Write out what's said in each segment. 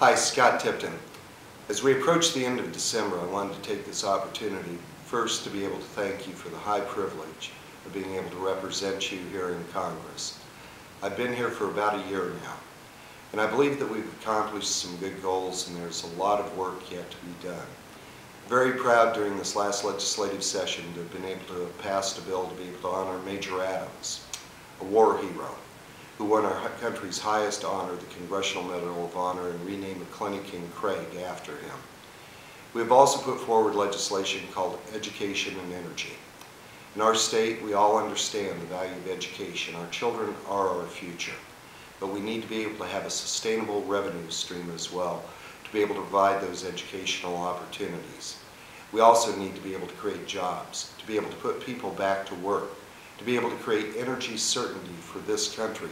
Hi, Scott Tipton. As we approach the end of December, I wanted to take this opportunity first to be able to thank you for the high privilege of being able to represent you here in Congress. I've been here for about a year now, and I believe that we've accomplished some good goals and there's a lot of work yet to be done. Very proud during this last legislative session to have been able to have passed a bill to be able to honor Major Adams, a war hero, who won our country's highest honor, the Congressional Medal of Honor, and renamed McClenny King Craig after him. We have also put forward legislation called Education and Energy. In our state, we all understand the value of education. Our children are our future, but we need to be able to have a sustainable revenue stream as well to be able to provide those educational opportunities. We also need to be able to create jobs, to be able to put people back to work, to be able to create energy certainty for this country,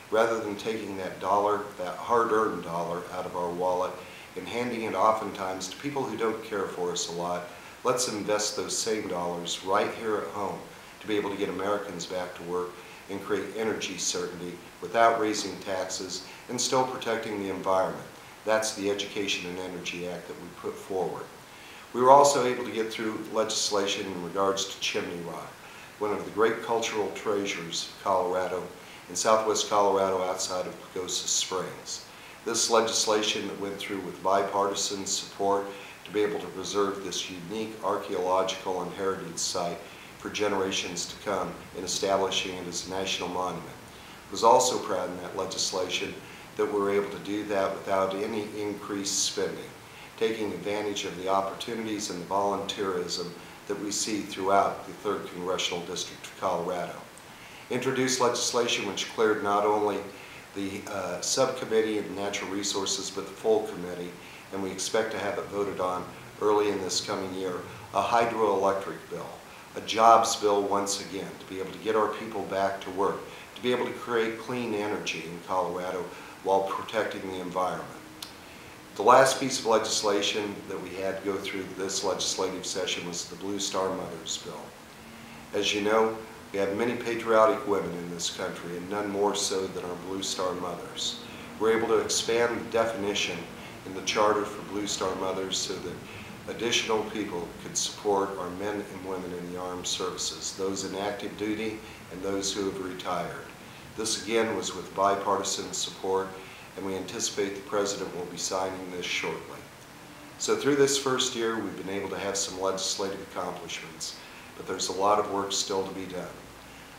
rather than taking that dollar, that hard-earned dollar, out of our wallet and handing it oftentimes to people who don't care for us a lot. Let's invest those same dollars right here at home to be able to get Americans back to work and create energy certainty without raising taxes and still protecting the environment. That's the Education and Energy Act that we put forward. We were also able to get through legislation in regards to chimney rock, one of the great cultural treasures of Colorado, in southwest Colorado outside of Pagosa Springs. This legislation that went through with bipartisan support to be able to preserve this unique archaeological and heritage site for generations to come in establishing it as a national monument. I was also proud in that legislation that we were able to do that without any increased spending, taking advantage of the opportunities and the volunteerism that we see throughout the 3rd Congressional District of Colorado. Introduced legislation which cleared not only the subcommittee of natural resources but the full committee, and we expect to have it voted on early in this coming year, a hydroelectric bill, a jobs bill once again, to be able to get our people back to work, to be able to create clean energy in Colorado while protecting the environment. The last piece of legislation that we had to go through this legislative session was the Blue Star Mothers bill. As you know, we have many patriotic women in this country, and none more so than our Blue Star Mothers. We're able to expand the definition in the charter for Blue Star Mothers so that additional people could support our men and women in the armed services, those in active duty and those who have retired. This again was with bipartisan support, and we anticipate the President will be signing this shortly. So through this first year, we've been able to have some legislative accomplishments, but there's a lot of work still to be done.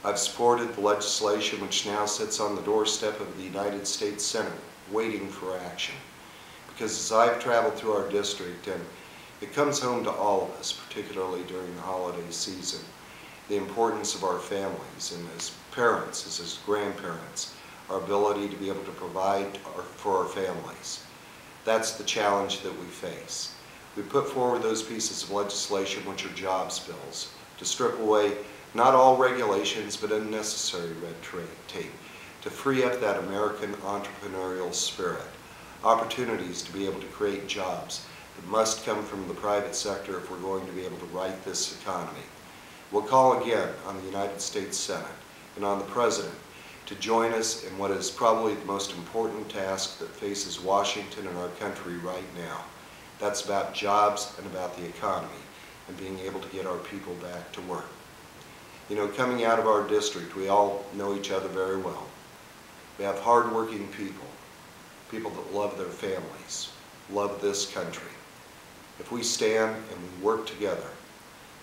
I've supported the legislation which now sits on the doorstep of the United States Senate, waiting for action. Because as I've traveled through our district, and it comes home to all of us, particularly during the holiday season, the importance of our families, and as parents, as grandparents, our ability to be able to provide for our families. That's the challenge that we face. We put forward those pieces of legislation which are jobs bills to strip away not all regulations but unnecessary red tape, to free up that American entrepreneurial spirit, opportunities to be able to create jobs that must come from the private sector if we're going to be able to right this economy. We'll call again on the United States Senate and on the President to join us in what is probably the most important task that faces Washington and our country right now. That's about jobs and about the economy and being able to get our people back to work. You know, coming out of our district, we all know each other very well. We have hard-working people, people that love their families, love this country. If we stand and we work together,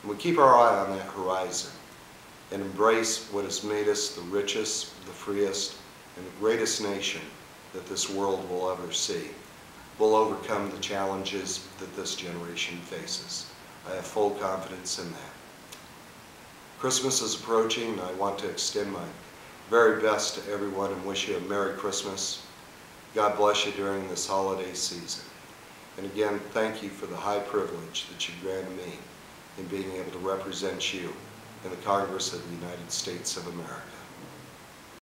and we keep our eye on that horizon, and embrace what has made us the richest, the freest, and the greatest nation that this world will ever see, we'll overcome the challenges that this generation faces. I have full confidence in that. Christmas is approaching, and I want to extend my very best to everyone and wish you a Merry Christmas. God bless you during this holiday season. And again, thank you for the high privilege that you granted me in being able to represent you in the Congress of the United States of America.